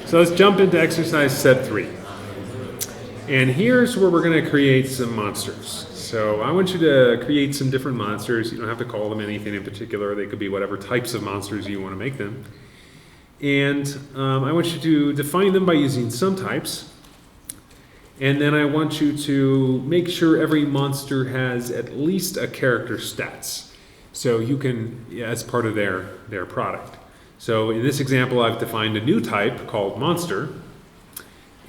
So let's jump into exercise set 3. And here's where we're going to create some monsters. So I want you to create some different monsters. You don't have to call them anything in particular. They could be whatever types of monsters you want to make them. And I want you to define them by using some types. And then I want you to make sure every monster has at least a character stats. So you can, as part of their product. So in this example, I've defined a new type called monster.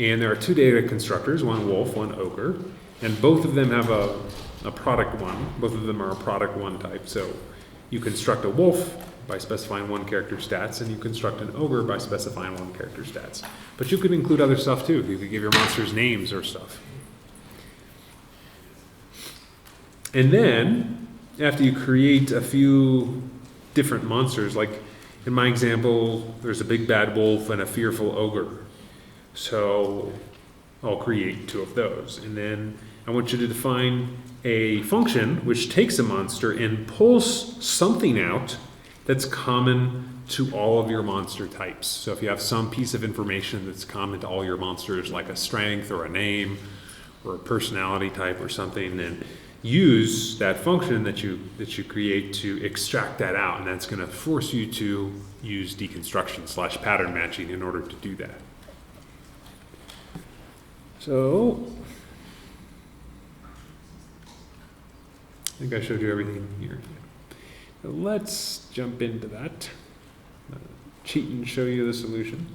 And there are 2 data constructors, one wolf, one ogre. And both of them have a product 1. Both of them are a product 1 type. So you construct a wolf by specifying 1 character stats, and you construct an ogre by specifying 1 character stats. But you could include other stuff too. You could give your monsters names or stuff. And then, after you create a few different monsters, like in my example, there's a big bad wolf and a fearful ogre. So I'll create 2 of those. And then I want you to define a function which takes a monster and pulls something out that's common to all of your monster types. So if you have some piece of information that's common to all your monsters, like a strength or a name or a personality type or something, then use that function that you create to extract that out. And that's going to force you to use deconstruction / pattern matching in order to do that. So I think I showed you everything here. So let's jump into that. Cheat and show you the solution.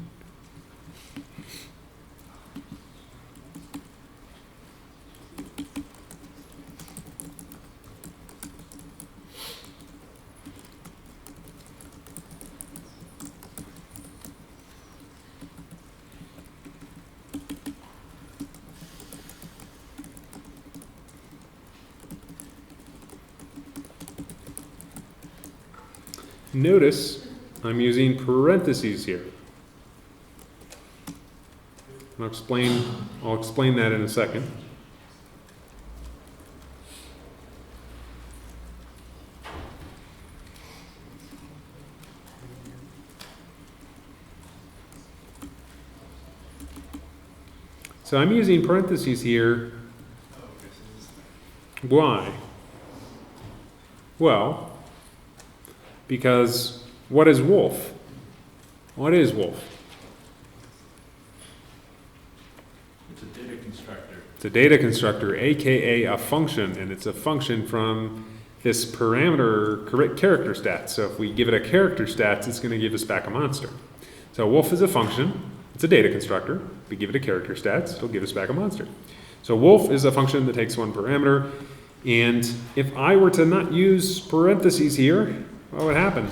Notice I'm using parentheses here. I'll explain that in a second. So I'm using parentheses here. Why? Well, because what is wolf? What is wolf? It's a data constructor. It's a data constructor, aka a function, and it's a function from this parameter character stats. So if we give it a character stats, it's going to give us back a monster. So wolf is a function. It's a data constructor. If we give it a character stats, it'll give us back a monster. So wolf is a function that takes 1 parameter. And if I were to not use parentheses here, what would happen?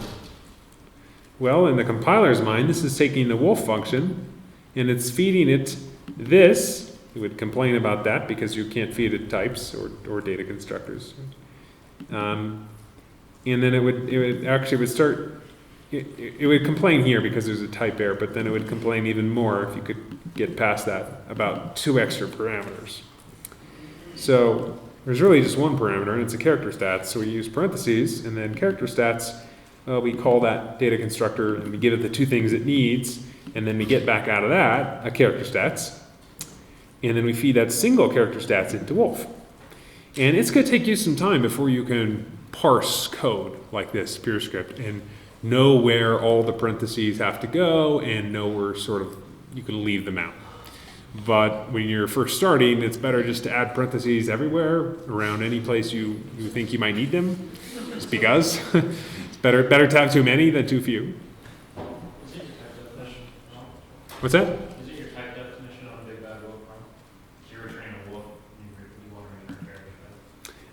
Well, in the compiler's mind, this is taking the wolf function and it's feeding it this. It would complain about that because you can't feed it types or data constructors. And then it would complain here because there's a type error, but then it would complain even more if you could get past that about 2 extra parameters. So there's really just 1 parameter, and it's a character stats. So we use parentheses, and then character stats, we call that data constructor, and we give it the 2 things it needs, and then we get back out of that a character stats, and then we feed that single character stats into wolf. And it's going to take you some time before you can parse code like this, pure script, and know where all the parentheses have to go, and know where you can leave them out. But when you're first starting, it's better just to add parentheses everywhere around any place you think you might need them, just because. It's better to have too many than too few. Is it your type definition? What's that? Is it your type definition on Big Bad Wolf? So you're returning a wolf, you want to return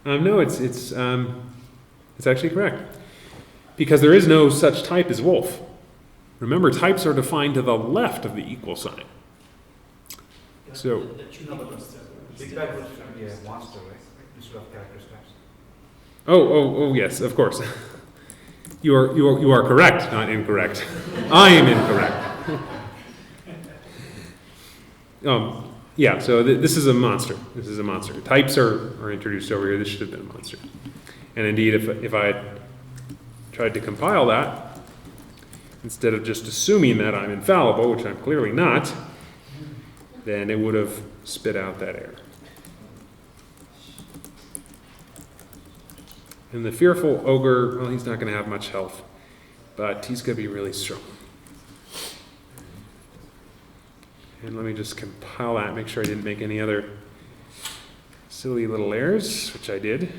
character? No, it's actually correct. Because there is no such type as wolf. Remember, types are defined to the left of the equal sign. So, Big Bad Wolf should be a monster, right? Instead of character stats. oh, yes, of course. You are correct, not incorrect. I am incorrect. Yeah, so this is a monster. This is a monster. Types are introduced over here. This should have been a monster. And indeed, if I tried to compile that, instead of just assuming that I'm infallible, which I'm clearly not, then it would have spit out that error. And the fearful ogre, well, he's not going to have much health, but he's going to be really strong. And let me just compile that, make sure I didn't make any other silly little errors, which I did.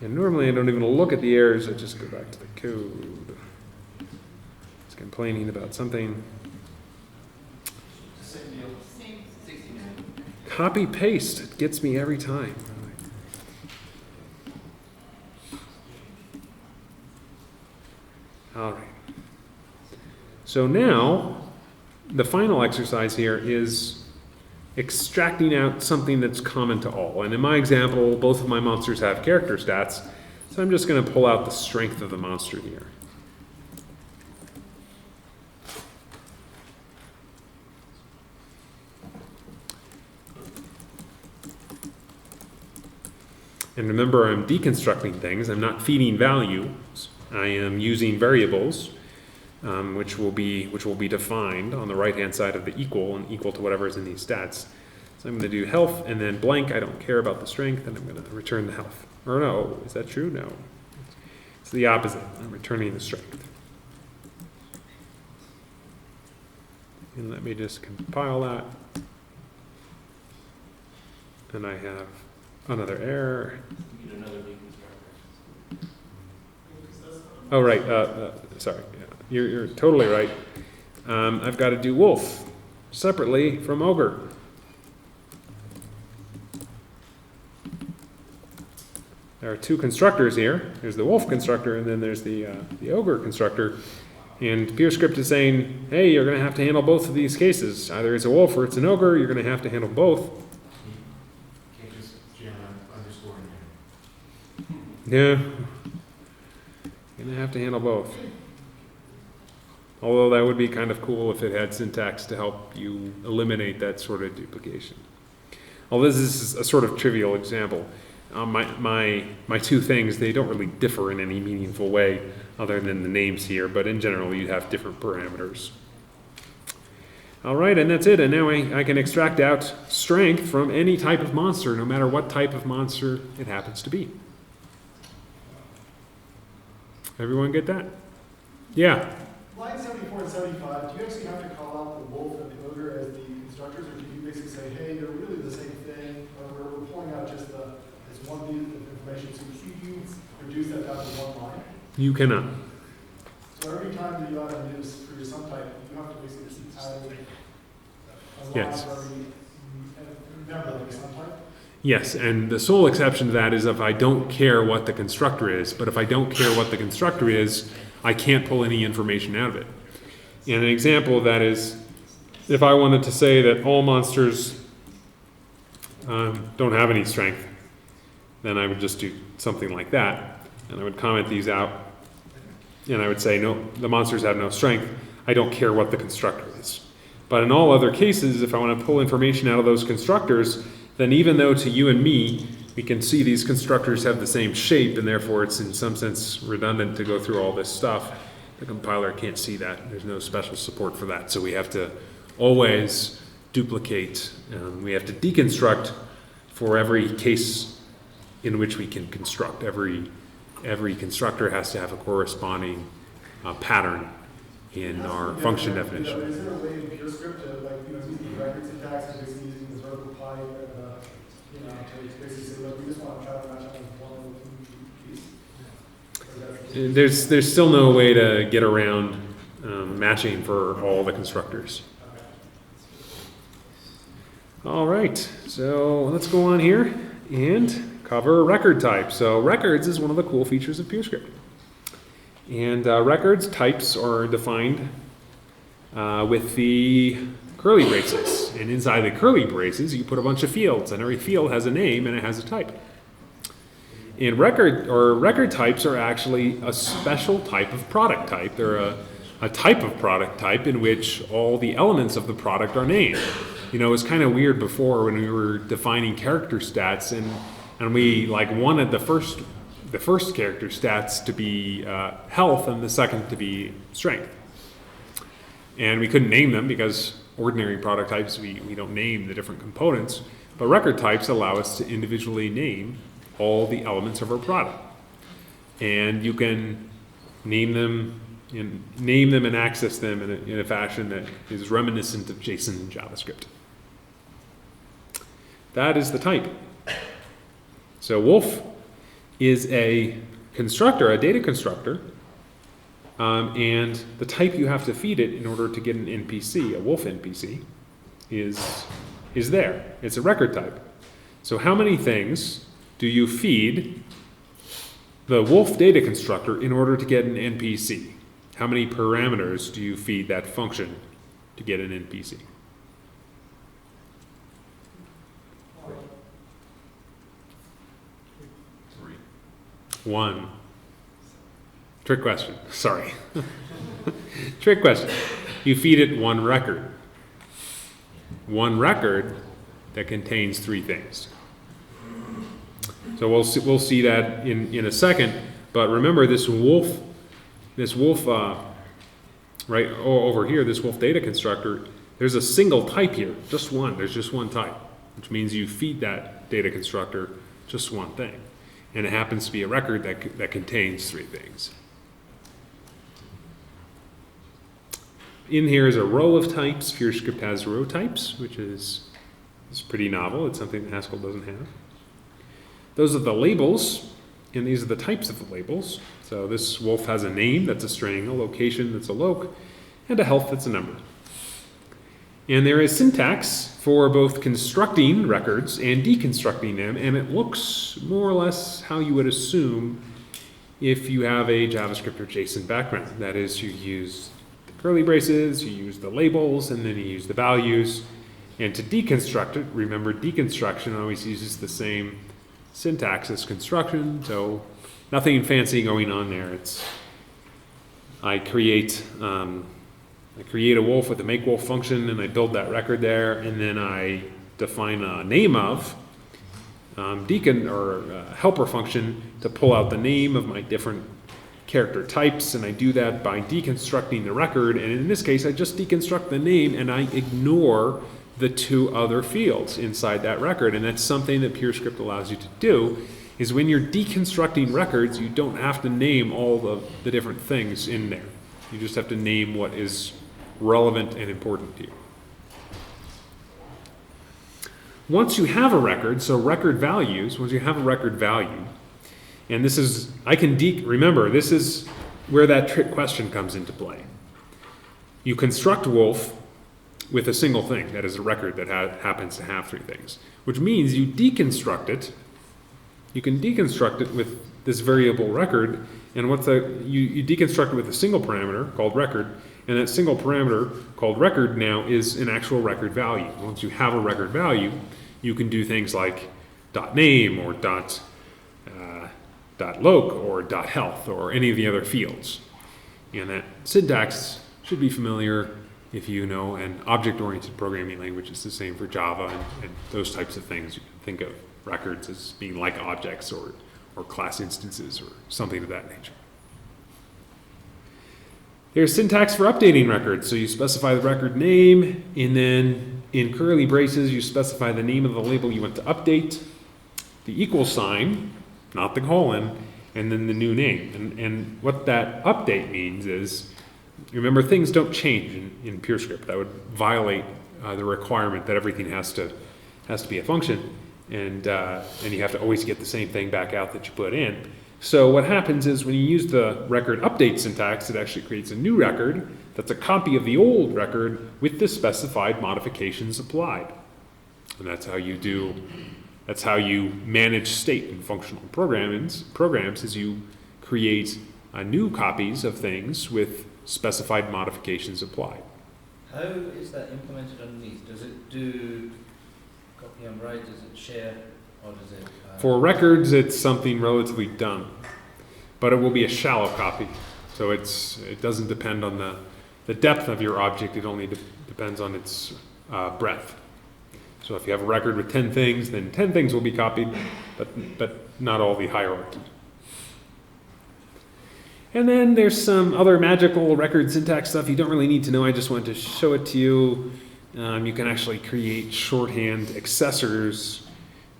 And normally I don't even look at the errors, I just go back to the code. It's complaining about something. Copy paste, it gets me every time. All right. So now, the final exercise here is extracting out something that's common to all. And in my example, both of my monsters have character stats, so I'm just going to pull out the strength of the monster here. And remember, I'm deconstructing things. I'm not feeding values. I am using variables, which will be defined on the right-hand side of the equal and equal to whatever is in these stats. So I'm going to do health and then blank. I don't care about the strength, and I'm going to return the health. Or no, is that true? No. It's the opposite. I'm returning the strength. And let me just compile that. And I have another error. You need another deconstructor. Oh, right. Sorry. Yeah. You're totally right. I've got to do wolf separately from ogre. There are two constructors here. There's the wolf constructor, and then there's the ogre constructor. And PureScript is saying, hey, you're going to have to handle both of these cases. Either it's a wolf or it's an ogre. You're going to have to handle both. Can't just jam an underscore in Yeah. You're going to have to handle both. Although that would be kind of cool if it had syntax to help you eliminate that sort of duplication. Well, this is a sort of trivial example. My two things, they don't really differ in any meaningful way other than the names here, but in general you have different parameters. All right, and that's it. And now I can extract out strength from any type of monster, no matter what type of monster it happens to be. Everyone get that? Yeah. Line 74 and 75, do you actually have to call out the wolf and the ogre as the constructors, or do you basically say, hey, they're really the same thing, or we're pulling out just this one piece of information, so can you reduce that down to one line? You cannot. So every time that you add a news for your subtype, you have to basically add a line Yes. for every member of the subtype? Yes, and the sole exception to that is if I don't care what the constructor is. But if I don't care what the constructor is, I can't pull any information out of it. And an example of that is if I wanted to say that all monsters don't have any strength, then I would just do something like that. And I would comment these out. And I would say, no, the monsters have no strength. I don't care what the constructor is. But in all other cases, if I want to pull information out of those constructors, then even though to you and me, we can see these constructors have the same shape, and therefore it's in some sense redundant to go through all this stuff, the compiler can't see that. There's no special support for that. So we have to always duplicate. We have to deconstruct for every case in which we can construct. Every constructor has to have a corresponding pattern in our function definition. Is there a way in PureScript to use the record syntax and basically using this vertical pi, to basically say, look, we just want to try to match up with one piece? There's still no way to get around matching for all the constructors. All right, so let's go on here and cover record type. So records is one of the cool features of PureScript. And records types are defined with the curly braces. And inside the curly braces, you put a bunch of fields, and every field has a name and it has a type. And record types are actually a special type of product type. They're a type of product type in which all the elements of the product are named. You know, it was kind of weird before when we were defining character stats and we wanted the first the first character stats to be health and the second to be strength. And we couldn't name them because ordinary product types, we don't name the different components, but record types allow us to individually name all the elements of our product. And you can name them and access them in a fashion that is reminiscent of JSON and JavaScript. That is the type. So Wolf is a constructor, a data constructor, and the type you have to feed it in order to get an NPC, a Wolf NPC, is there. It's a record type. So how many things do you feed the Wolf data constructor in order to get an NPC? How many parameters do you feed that function to get an NPC? One. Trick question. Sorry. Trick question. You feed it one record. One record that contains three things. So we'll see that in a second. But remember, this wolf, right over here, this Wolf data constructor. There's a single type here, just one. There's just one type, which means you feed that data constructor just one thing. And it happens to be a record that contains three things. In here is a row of types. PureScript has row types, which is pretty novel. It's something that Haskell doesn't have. Those are the labels, and these are the types of the labels. So this Wolf has a name that's a string, a location that's a loc, and a health that's a number. And there is syntax for both constructing records and deconstructing them, and it looks more or less how you would assume if you have a JavaScript or JSON background. That is, you use the curly braces, you use the labels, and then you use the values. And to deconstruct it, remember deconstruction always uses the same syntax as construction, so nothing fancy going on there. I create a Wolf with a make Wolf function, and I build that record there, and then I define a name of helper function to pull out the name of my different character types, and I do that by deconstructing the record. And in this case, I just deconstruct the name and I ignore the two other fields inside that record. And that's something that PureScript allows you to do, is when you're deconstructing records, you don't have to name all the different things in there. You just have to name what is relevant and important to you. Once you have a record, so record values, once you have a record value, and this is, remember, this is where that trick question comes into play. You construct Wolf with a single thing, that is a record that happens to have three things, which means you deconstruct it. You can deconstruct it with this variable record, and you deconstruct it with a single parameter called record, and that single parameter called record now is an actual record value. Once you have a record value, you can do things like .name or .loc or .health or any of the other fields. And that syntax should be familiar if you know an object-oriented programming language. Is the same for Java and those types of things. You can think of records as being like objects or class instances or something of that nature. There's syntax for updating records. So you specify the record name, and then in curly braces, you specify the name of the label you want to update, the equal sign, not the colon, and then the new name. And what that update means is, remember, things don't change in PureScript. That would violate the requirement that everything has to be a function, and you have to always get the same thing back out that you put in. So what happens is when you use the record update syntax, it actually creates a new record that's a copy of the old record with the specified modifications applied. And that's how you manage state in functional programs is you create new copies of things with specified modifications applied. How is that implemented underneath? Does it do copy and write? Does it share? Or does it, For records, it's something relatively dumb, but it will be a shallow copy. So it doesn't depend on the depth of your object. It only depends on its breadth. So if you have a record with 10 things, then 10 things will be copied, but not all the hierarchy. And then there's some other magical record syntax stuff you don't really need to know. I just wanted to show it to you. You can actually create shorthand accessors,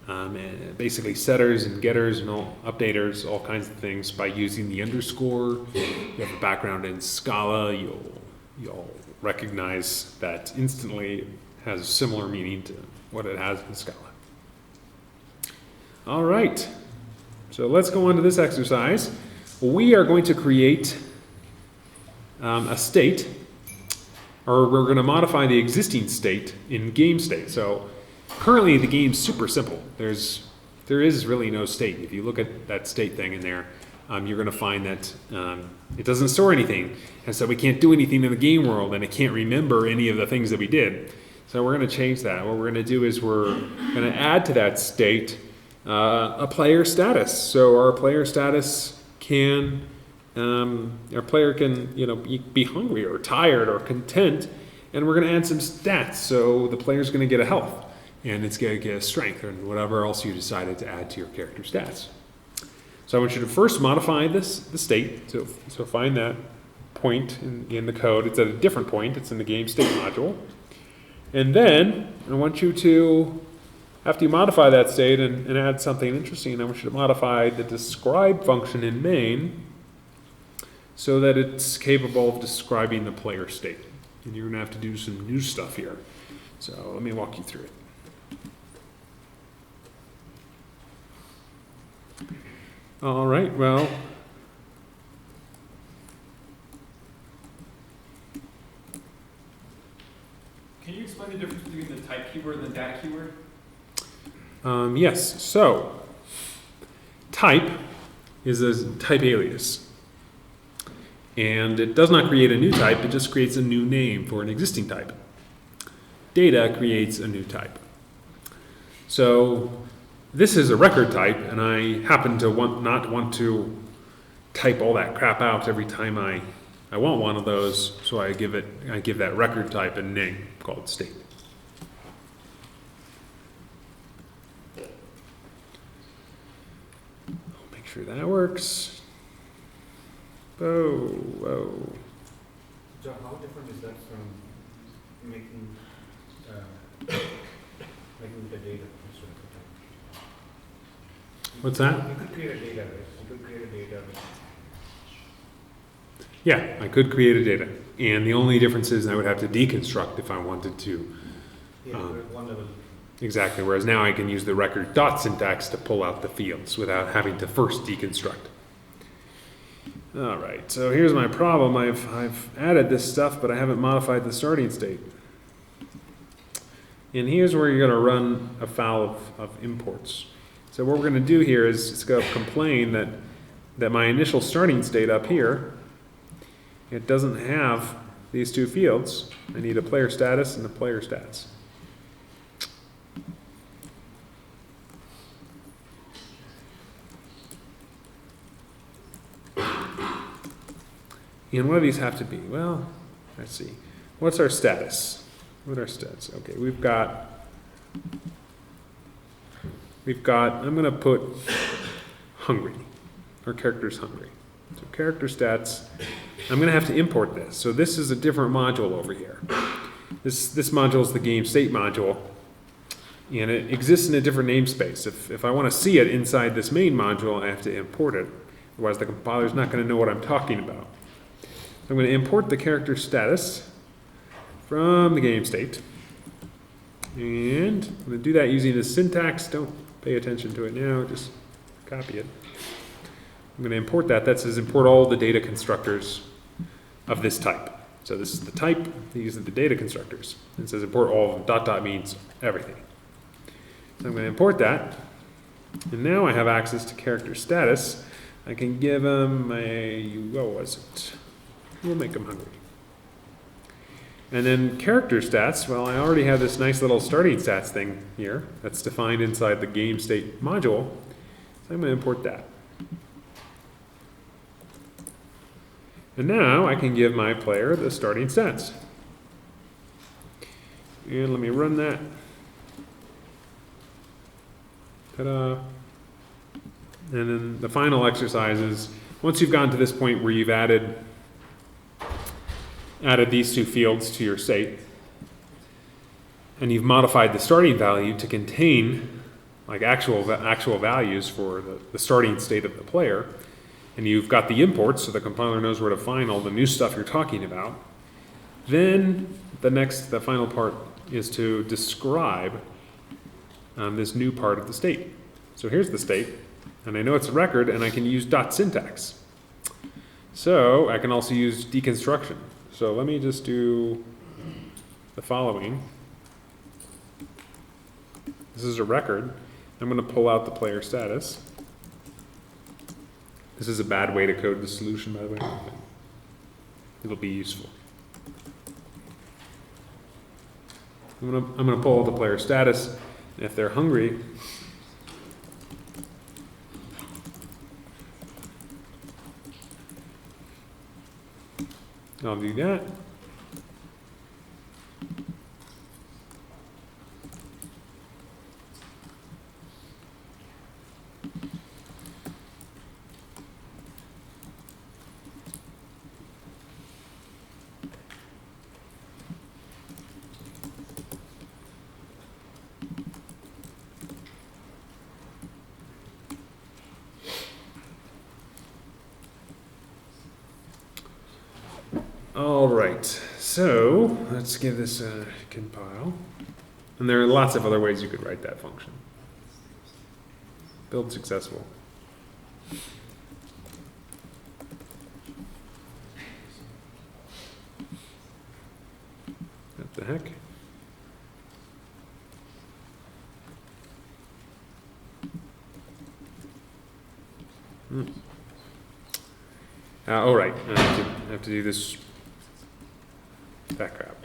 and basically setters and getters and all updaters, all kinds of things by using the underscore. If you have a background in Scala, you'll recognize that instantly. It has a similar meaning to what it has in Scala. All right, so let's go on to this exercise. We are going to create a state, or we're going to modify the existing state in game state. So currently the game's super simple. There is really no state. If you look at that state thing in there, you're going to find that it doesn't store anything, and so we can't do anything in the game world, and it can't remember any of the things that we did. So we're going to change that. What we're going to do is we're going to add to that state a player status. So our player status can, our player can, be hungry or tired or content, and we're going to add some stats. So the player's going to get a health, and it's going to get a strength, or whatever else you decided to add to your character stats. So I want you to first modify the state. So find that point in the code. It's at a different point. It's in the game state module. And then I want you to, after you modify that state and add something interesting, I want you to modify the describe function in main so that it's capable of describing the player state. And you're going to have to do some new stuff here. So let me walk you through it. All right, well, Can you explain the difference between the type keyword and the data keyword? yes, so type is a type alias. And it does not create a new type, it just creates a new name for an existing type. Data creates a new type. So this is a record type, and I happen to not want to type all that crap out every time I want one of those, so I give that record type a name called state. Make sure that works. Whoa. John, how different is that from making the data? What's that? You could create a data, right? You could create a data. Yeah, I could create a data. And the only difference is I would have to deconstruct if I wanted to. Yeah, we're at one level. Exactly, whereas now I can use the record dot syntax to pull out the fields without having to first deconstruct. All right, so here's my problem. I've added this stuff, but I haven't modified the starting state. And here's where you're going to run afoul of imports. So what we're going to do here is it's going to complain that my initial starting state up here, it doesn't have these two fields. I need a player status and a player stats. And what do these have to be? Well, let's see. What's our status? What are our stats? Okay, we've got, I'm going to put hungry. Our character's hungry. So character stats, I'm going to have to import this. So this is a different module over here. This module is the game state module, and it exists in a different namespace. If I want to see it inside this main module, I have to import it. Otherwise, the compiler's not going to know what I'm talking about. I'm going to import the character status from the game state. And I'm going to do that using the syntax. Don't pay attention to it now, just copy it. I'm going to import that. That says import all the data constructors of this type. So this is the type, these are the data constructors. It says import all of them. Dot means everything. So I'm going to import that. And now I have access to character status. I can give them a, what was it? We'll make them hungry. And then character stats, well, I already have this nice little starting stats thing here that's defined inside the game state module. So I'm going to import that. And now I can give my player the starting stats. And let me run that. Ta-da. And then the final exercise is once you've gotten to this point where you've added these two fields to your state, and you've modified the starting value to contain like actual values for the starting state of the player, and you've got the imports so the compiler knows where to find all the new stuff you're talking about, then the final part is to describe this new part of the state. So here's the state, and I know it's a record, and I can use dot syntax. So I can also use deconstruction. So let me just do the following. This is a record. I'm going to pull out the player status. This is a bad way to code the solution, by the way. It'll be useful. I'm going to pull the player status. And if they're hungry, I'll do that. All right, so let's give this a compile. And there are lots of other ways you could write that function. Build successful. What the heck? All right, I have to do this. That crap.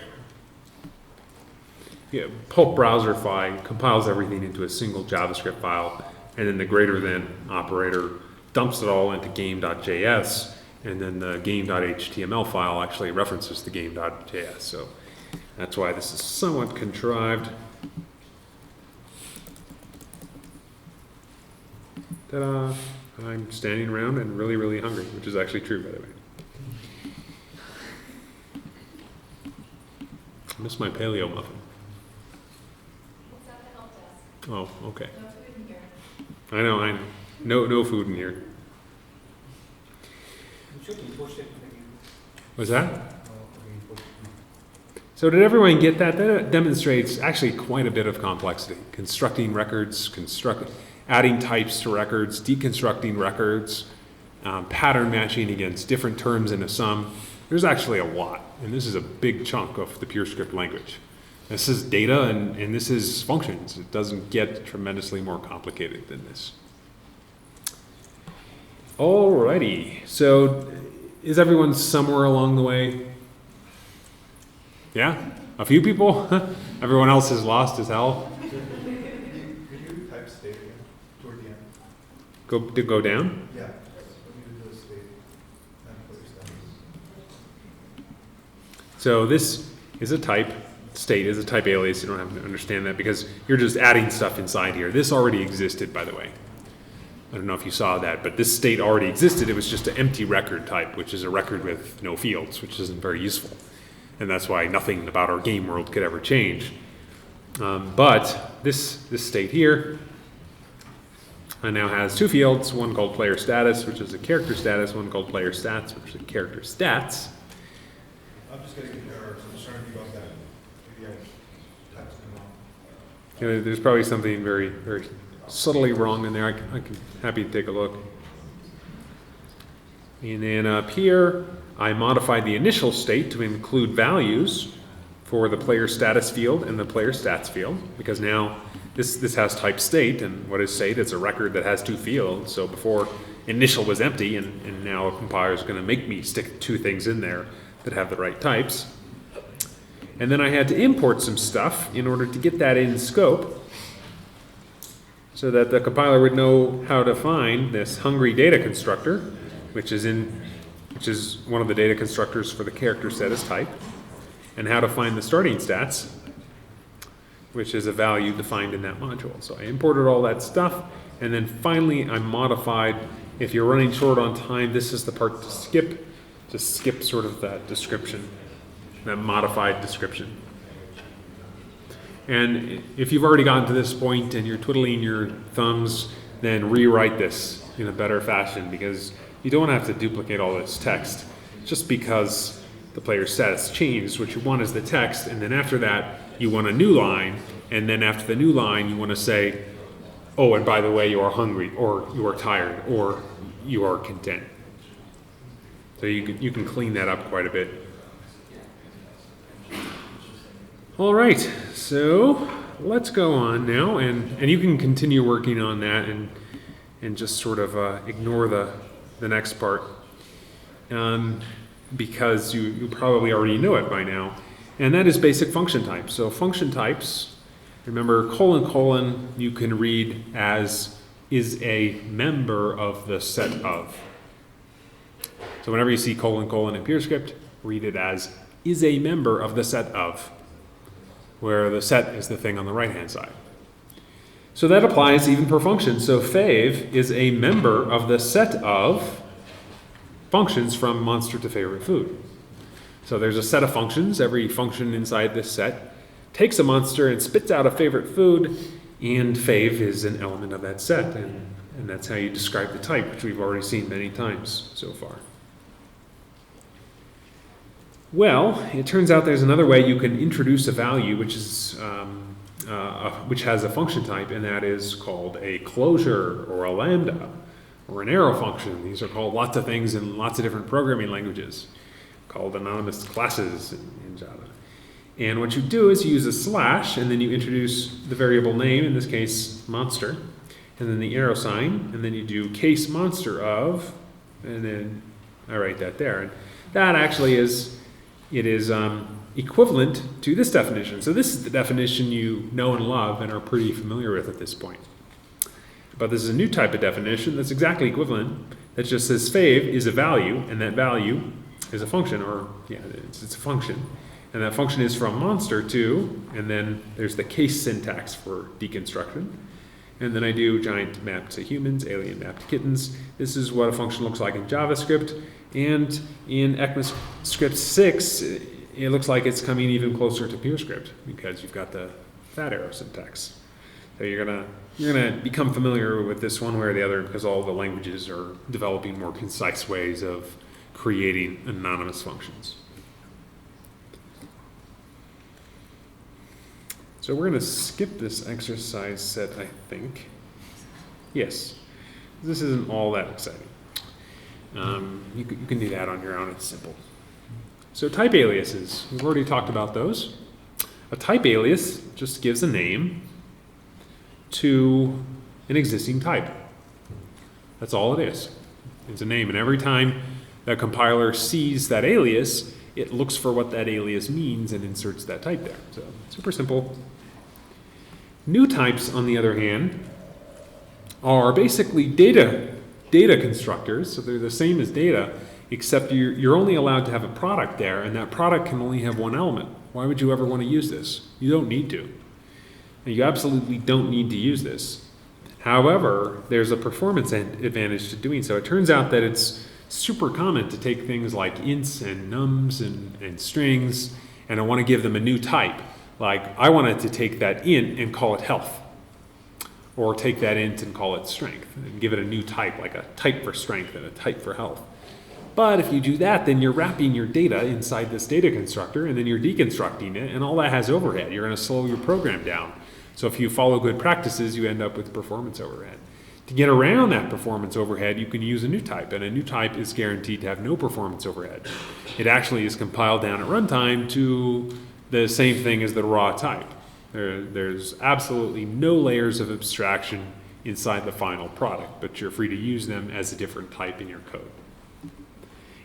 Yeah, pulp browser file compiles everything into a single JavaScript file, and then the greater than operator dumps it all into game.js, and then the game.html file actually references the game.js. So that's why this is somewhat contrived. Ta-da! I'm standing around and really, really hungry, which is actually true, by the way. I miss my paleo muffin. What's at the help desk? Oh, okay. No food in here. I know. No food in here. What's that? So did everyone get that? That demonstrates actually quite a bit of complexity. Constructing records, adding types to records, deconstructing records, pattern matching against different terms in a sum. There's actually a lot, and this is a big chunk of the pure script language. This is data, and this is functions. It doesn't get tremendously more complicated than this. Alrighty, so is everyone somewhere along the way? Yeah? A few people? Everyone else is lost as hell? Could you type state again toward the end? Go down? Yeah. You do the state and put your status. So this is a type. State is a type alias. You don't have to understand that because you're just adding stuff inside here. This already existed, by the way. I don't know if you saw that, but this state already existed. It was just an empty record type, which is a record with no fields, which isn't very useful. And that's why nothing about our game world could ever change. But this state here now has two fields, one called player status, which is a character status, one called player stats, which is a character stats. I'm just getting an error, so I'm just trying to figure out that. Maybe I typed something wrong. You know, there's probably something very, very subtly wrong in there. I can happy to take a look. And then up here, I modified the initial state to include values for the player status field and the player stats field, because now this has type state, and what is state? It's a record that has two fields. So before initial was empty, and now a compiler is going to make me stick two things in there that have the right types. And then I had to import some stuff in order to get that in scope, so that the compiler would know how to find this hungry data constructor, which is one of the data constructors for the character status type, and how to find the starting stats, which is a value defined in that module. So I imported all that stuff, and then finally I modified If you're running short on time, this is the part to skip. Just skip sort of that description, that modified description. And if you've already gotten to this point and you're twiddling your thumbs, then rewrite this in a better fashion, because you don't have to duplicate all this text just because the player's status changed. What you want is the text, and then after that you want a new line, and then after the new line you want to say, oh, and by the way, you are hungry, or you are tired, or you are content. So you can clean that up quite a bit. All right, so let's go on now, and you can continue working on that and just sort of ignore the next part, because you probably already know it by now, and that is basic function types. So function types, remember, colon you can read as is a member of the set of. So whenever you see colon in PureScript, read it as is a member of the set of, where the set is the thing on the right-hand side. So that applies even for functions. So fav is a member of the set of functions from monster to favorite food. So there's a set of functions. Every function inside this set takes a monster and spits out a favorite food, and fav is an element of that set. And that's how you describe the type, which we've already seen many times so far. Well, it turns out there's another way you can introduce a value which has a function type, and that is called a closure or a lambda or an arrow function. These are called lots of things in lots of different programming languages, called anonymous classes in Java. And what you do is you use a slash, and then you introduce the variable name, in this case monster, and then the arrow sign, and then you do case monster of, and then I write that there. And that actually is equivalent to this definition. So this is the definition you know and love and are pretty familiar with at this point. But this is a new type of definition that's exactly equivalent, that just says fav is a value, and that value is a function, or yeah, it's a function. And that function is from monster to, and then there's the case syntax for deconstruction. And then I do giant map to humans, alien map to kittens. This is what a function looks like in JavaScript. And in ECMAScript 6, it looks like it's coming even closer to PureScript, because you've got the fat arrow syntax. So you're gonna become familiar with this one way or the other, because all the languages are developing more concise ways of creating anonymous functions. So we're going to skip this exercise set, I think. Yes, this isn't all that exciting. You can do that on your own, it's simple. So type aliases, we've already talked about those. A type alias just gives a name to an existing type. That's all it is. It's a name, and every time the compiler sees that alias, it looks for what that alias means and inserts that type there. So super simple. New types, on the other hand, are basically data constructors. So they're the same as data, except you're only allowed to have a product there, and that product can only have one element. Why would you ever want to use this? You don't need to. You absolutely don't need to use this. However, there's a performance advantage to doing so. It turns out that it's super common to take things like ints and nums and strings, and I want to give them a new type. Like, I wanted to take that int and call it health, or take that int and call it strength, and give it a new type, like a type for strength and a type for health. But if you do that, then you're wrapping your data inside this data constructor, and then you're deconstructing it, and all that has overhead. You're going to slow your program down. So if you follow good practices, you end up with performance overhead. To get around that performance overhead, you can use a new type, and a new type is guaranteed to have no performance overhead. It actually is compiled down at runtime to the same thing as the raw type. There's absolutely no layers of abstraction inside the final product, but you're free to use them as a different type in your code.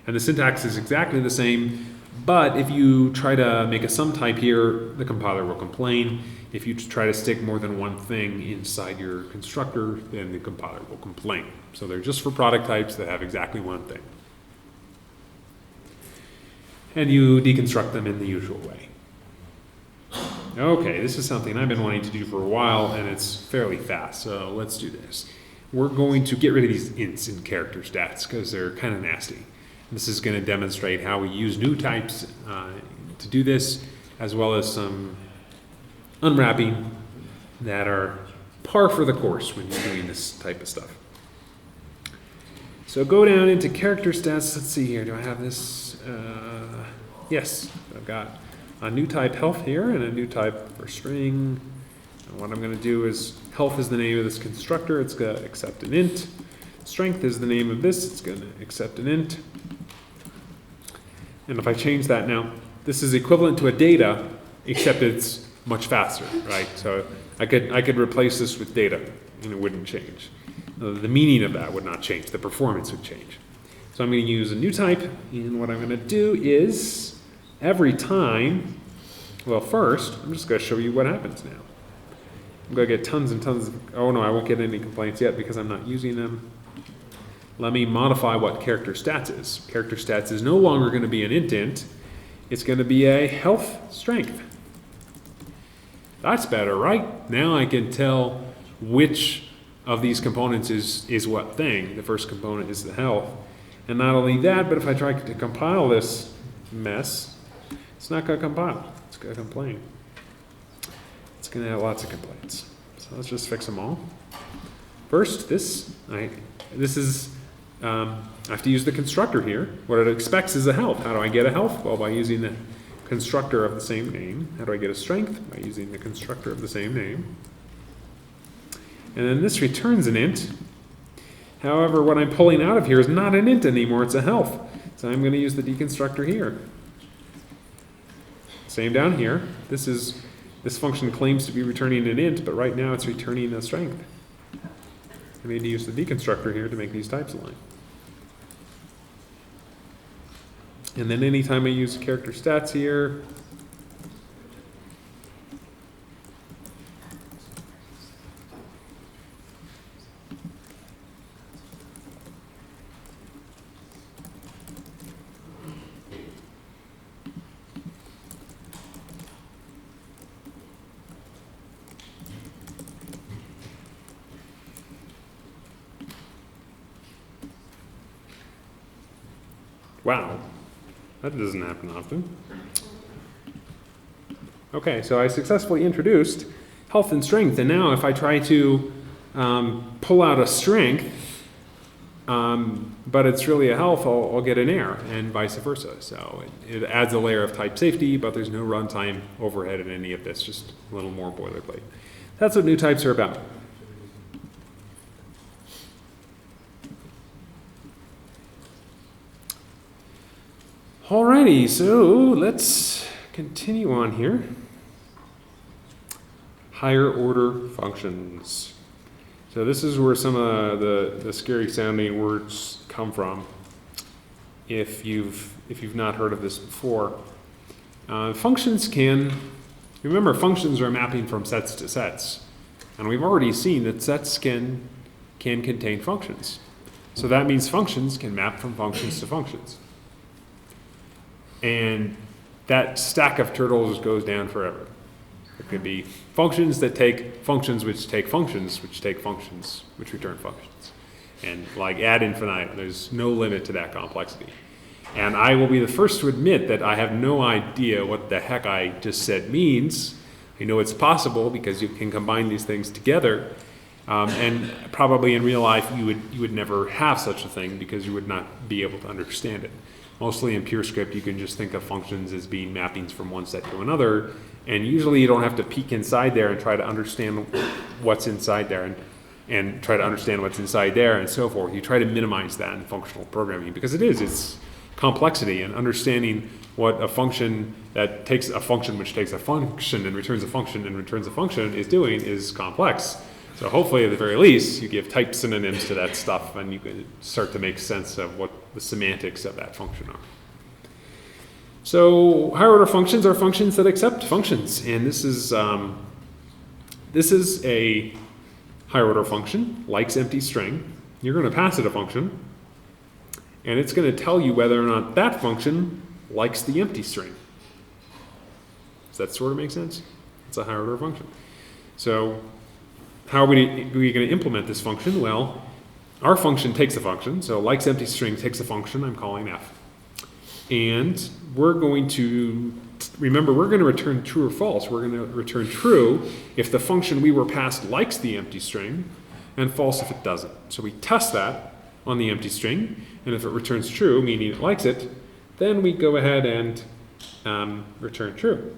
And the syntax is exactly the same, but if you try to make a sum type here, the compiler will complain. If you try to stick more than one thing inside your constructor, then the compiler will complain. So they're just for product types that have exactly one thing. And you deconstruct them in the usual way. Okay, this is something I've been wanting to do for a while, and it's fairly fast, so let's do this. we're going to get rid of these ints in character stats because they're kind of nasty. This is going to demonstrate how we use new types to do this, as well as some unwrapping that are par for the course when you're doing this type of stuff. So go down into character stats. Let's see here. Do I have this? Yes, I've got a new type health here and a new type for string. And what I'm going to do is health is the name of this constructor. It's going to accept an int. Strength is the name of this. It's going to accept an int. And if I change that now, this is equivalent to a data, except it's much faster, right? So I could replace this with data, and it wouldn't change. The meaning of that would not change. The performance would change. So I'm going to use a new type, and what I'm going to do is every time, well, first, I'm just going to show you what happens now. I'm going to get tons and tons of, oh no, I won't get any complaints yet because I'm not using them. Let me modify what character stats is. Character stats is no longer going to be an int. It's going to be a health strength. That's better, right? Now I can tell which of these components is what thing. The first component is the health. And not only that, but if I try to compile this mess, it's not going to compile. It's going to complain. It's going to have lots of complaints. So let's just fix them all. First, I have to use the constructor here. What it expects is a health. How do I get a health? Well, by using the constructor of the same name. How do I get a strength? By using the constructor of the same name. And then this returns an int. However, what I'm pulling out of here is not an int anymore, it's a health. So I'm going to use the deconstructor here. Same down here. This function claims to be returning an int, but right now it's returning a strength. I need to use the deconstructor here to make these types align. And then anytime I use character stats here, wow, that doesn't happen often. Okay, so I successfully introduced health and strength, and now if I try to pull out a strength, but it's really a health, I'll get an error, and vice versa. So it adds a layer of type safety, but there's no runtime overhead in any of this, just a little more boilerplate. That's what new types are about. Alrighty, so let's continue on here. Higher order functions. So this is where some of the scary sounding words come from. If you've not heard of this before, functions remember functions are mapping from sets to sets, and we've already seen that sets can contain functions. So that means functions can map from functions to functions. And that stack of turtles goes down forever. It could be functions that take functions which take functions which take functions which return functions. And like ad infinitum, there's no limit to that complexity. And I will be the first to admit that I have no idea what the heck I just said means. I know it's possible because you can combine these things together. And probably in real life you would never have such a thing because you would not be able to understand it. Mostly in pure script, you can just think of functions as being mappings from one set to another, and usually you don't have to peek inside there and try to understand what's inside there and try to understand what's inside there and so forth. You try to minimize that in functional programming because it's complexity, and understanding what a function that takes a function which takes a function and returns a function and returns a function is doing is complex. So hopefully, at the very least, you give type synonyms to that stuff, and you can start to make sense of what the semantics of that function are. So higher order functions are functions that accept functions, and this is a higher order function, likes empty string. You're going to pass it a function, and it's going to tell you whether or not that function likes the empty string. Does that sort of make sense? It's a higher order function. So how are we going to implement this function? Well, our function takes a function, so likes empty string takes a function I'm calling f. And we're going to, remember, we're going to return true or false. We're going to return true if the function we were passed likes the empty string, and false if it doesn't. So we test that on the empty string, and if it returns true, meaning it likes it, then we go ahead and return true.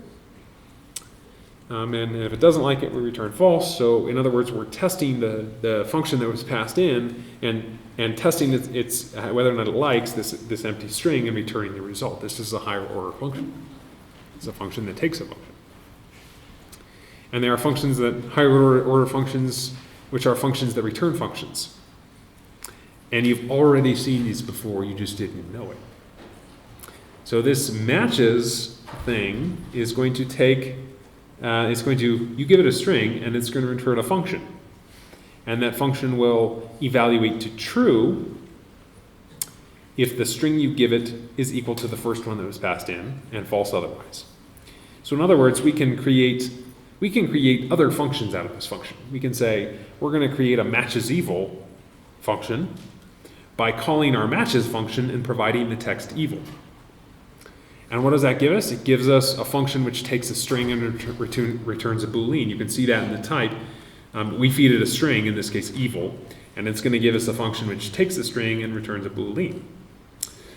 And if it doesn't like it, we return false. So in other words, we're testing the function that was passed in and testing its whether or not it likes this empty string and returning the result. This is a higher order function. It's a function that takes a function. And there are functions that higher order functions, which are functions that return functions. And you've already seen these before, you just didn't know it. So this matches thing is going to take, you give it a string and it's going to return a function. And that function will evaluate to true if the string you give it is equal to the first one that was passed in, and false otherwise. So in other words, we can create other functions out of this function. We can say, we're going to create a matches_evil function by calling our matches function and providing the text evil. And what does that give us? It gives us a function which takes a string and returns a Boolean. You can see that in the type. We feed it a string, in this case evil, and it's going to give us a function which takes a string and returns a Boolean.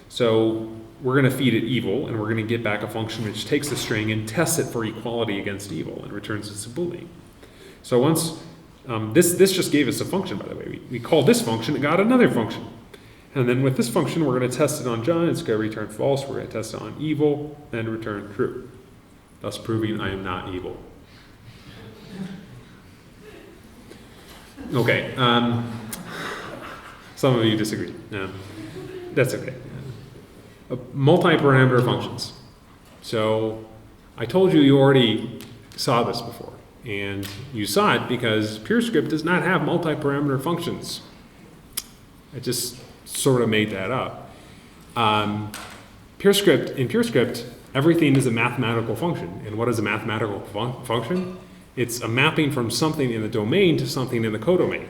So we're going to feed it evil, and we're going to get back a function which takes the string and tests it for equality against evil and returns us a Boolean. So once, this just gave us a function, by the way. We called this function, it got another function. And then with this function, we're going to test it on John, it's going to return false, we're going to test it on evil, and return true, thus proving I am not evil. Okay, some of you disagree. That's okay. Multi-parameter functions. So I told you already saw this before, and you saw it because PureScript does not have multi-parameter functions. I just sort of made that up. In PureScript, everything is a mathematical function. And what is a mathematical function? It's a mapping from something in the domain to something in the codomain.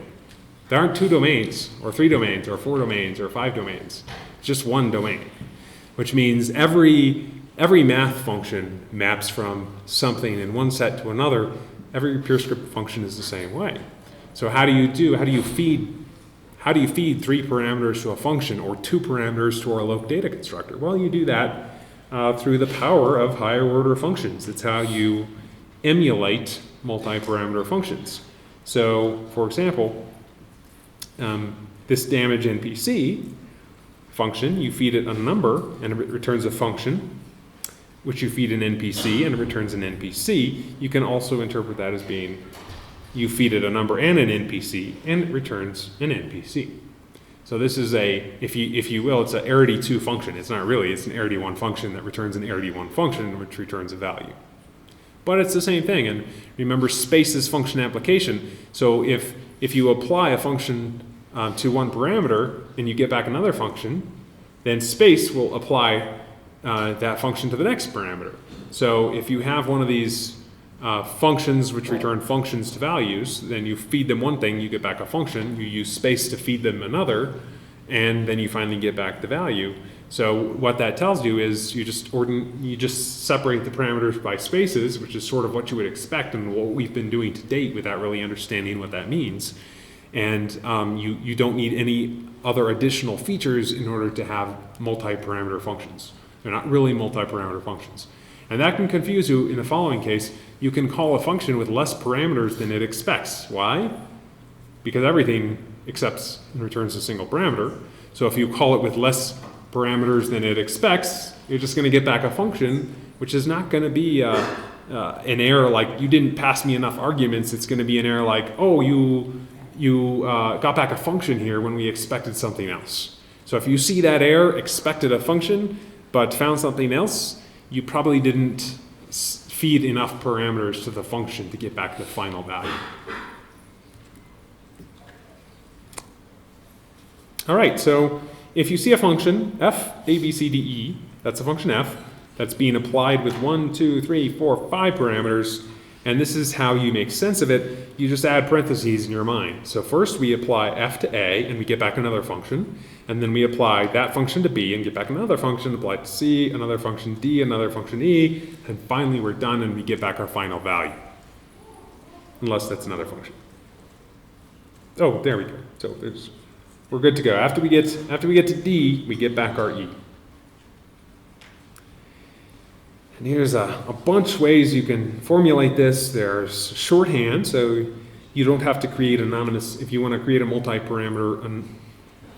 There aren't 2 domains, or 3 domains, or 4 domains, or 5 domains. It's just one domain, which means every math function maps from something in one set to another. Every PureScript function is the same way. So how do you feed 3 parameters to a function or 2 parameters to our loc data constructor? Well, you do that through the power of higher order functions. It's how you emulate multi-parameter functions. So, for example, this damage NPC function, you feed it a number and it returns a function, which you feed an NPC and it returns an NPC. You can also interpret that as being you feed it a number and an NPC and it returns an NPC. So this is if you will, it's an arity2 function. It's not really, it's an arity1 function that returns an arity1 function which returns a value. But it's the same thing, and remember space is function application. So if you apply a function to one parameter and you get back another function, then space will apply that function to the next parameter. So if you have one of these functions which return functions to values, then you feed them one thing, you get back a function, you use space to feed them another, and then you finally get back the value. So what that tells you is you just separate the parameters by spaces, which is sort of what you would expect and what we've been doing to date without really understanding what that means. And you don't need any other additional features in order to have multi-parameter functions. They're not really multi-parameter functions. And that can confuse you in the following case. You can call a function with less parameters than it expects. Why? Because everything accepts and returns a single parameter. So if you call it with less parameters than it expects, you're just going to get back a function which is not going to be an error like you didn't pass me enough arguments. It's going to be an error like, oh, you got back a function here when we expected something else. So if you see that error, expected a function, but found something else, you probably didn't feed enough parameters to the function to get back the final value. All right, so if you see a function, f, a, b, c, d, e, that's a function f, that's being applied with 1, 2, 3, 4, 5 parameters, And this is how you make sense of it. You just add parentheses in your mind. So first we apply f to a, and we get back another function. And then we apply that function to b, and get back another function, apply it to c, another function d, another function e, and finally we're done, and we get back our final value. Unless that's another function. Oh, there we go. So we're good to go. After we get to d, we get back our e. And here's a bunch of ways you can formulate this. There's shorthand, so you don't have to create anonymous. If you want to create a multi-parameter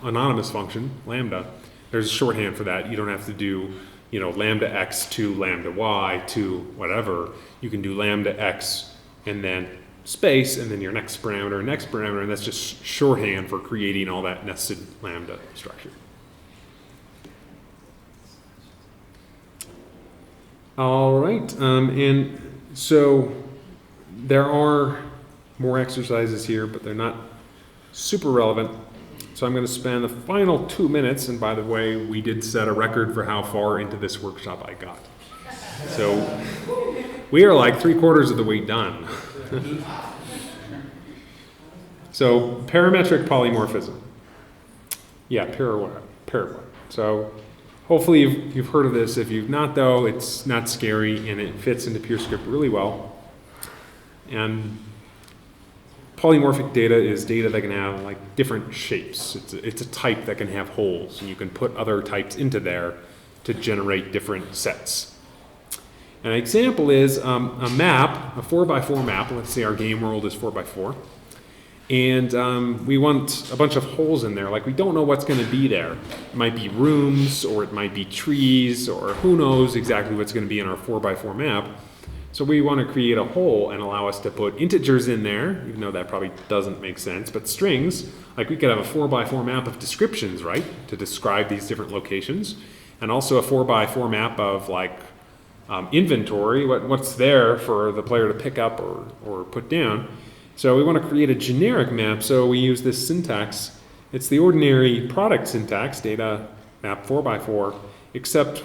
anonymous function, lambda, there's a shorthand for that. You don't have to do, lambda x to lambda y to whatever. You can do lambda x and then space and then your next parameter, and that's just shorthand for creating all that nested lambda structure. All right, and so there are more exercises here, but they're not super relevant. So I'm going to spend the final 2 minutes, and by the way, we did set a record for how far into this workshop I got. So we are like 3/4 of the way done. So parametric polymorphism. Yeah, Paraguay. So hopefully you've heard of this. If you've not, though, it's not scary, and it fits into PureScript really well. And polymorphic data is data that can have like different shapes. It's a type that can have holes, and you can put other types into there to generate different sets. An example is a map, a 4x4 map. Let's say our game world is 4x4. And we want a bunch of holes in there. Like, we don't know what's going to be there. It might be rooms, or it might be trees, or who knows exactly what's going to be in our 4x4 map. So we want to create a hole and allow us to put integers in there, even though that probably doesn't make sense. But strings, like we could have a 4x4 map of descriptions, right, to describe these different locations. And also a 4x4 map of like inventory, what's there for the player to pick up or put down. So we want to create a generic map, so we use this syntax. It's the ordinary product syntax, data map 4x4, except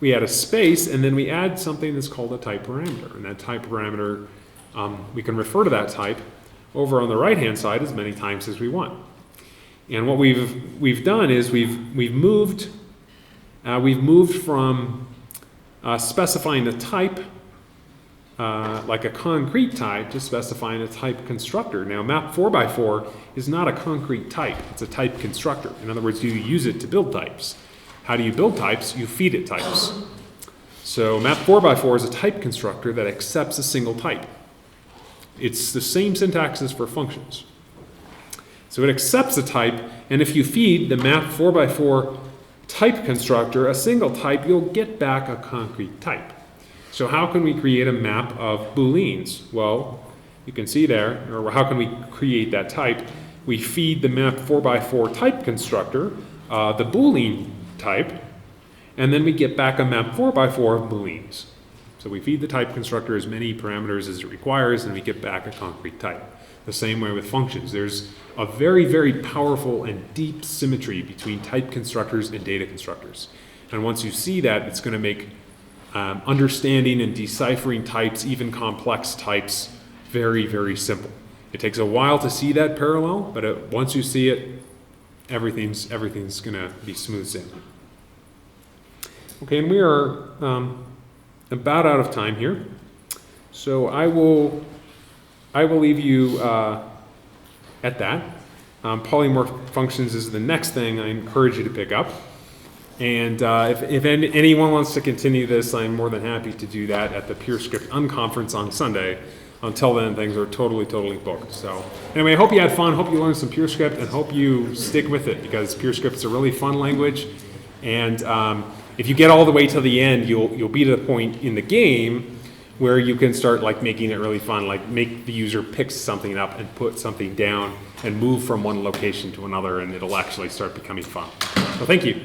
we add a space, and then we add something that's called a type parameter. And that type parameter, we can refer to that type over on the right-hand side as many times as we want. And what we've done is we've moved from specifying a type, like a concrete type, to specifying a type constructor. Now, map 4x4 is not a concrete type. It's a type constructor. In other words, you use it to build types. How do you build types? You feed it types. So map 4x4 is a type constructor that accepts a single type. It's the same syntax as for functions. So it accepts a type, and if you feed the map 4x4 type constructor a single type, you'll get back a concrete type. So how can we create a map of booleans? Well, you can see there, or how can we create that type? We feed the map 4x4 type constructor the boolean type, and then we get back a map 4x4 of booleans. So we feed the type constructor as many parameters as it requires, and we get back a concrete type. The same way with functions. There's a very, very powerful and deep symmetry between type constructors and data constructors. And once you see that, it's going to make understanding and deciphering types, even complex types, very, very simple. It takes a while to see that parallel, but once you see it, everything's going to be smooth sailing. Okay, and we are about out of time here, so I will leave you at that. Polymorphic functions is the next thing I encourage you to pick up. And if anyone wants to continue this, I'm more than happy to do that at the PureScript Unconference on Sunday. Until then, things are totally booked. So anyway, I hope you had fun, hope you learned some PureScript, and hope you stick with it, because PureScript is a really fun language. And if you get all the way to the end, you'll be to the point in the game where you can start like making it really fun, like make the user pick something up and put something down and move from one location to another, and it'll actually start becoming fun. So thank you.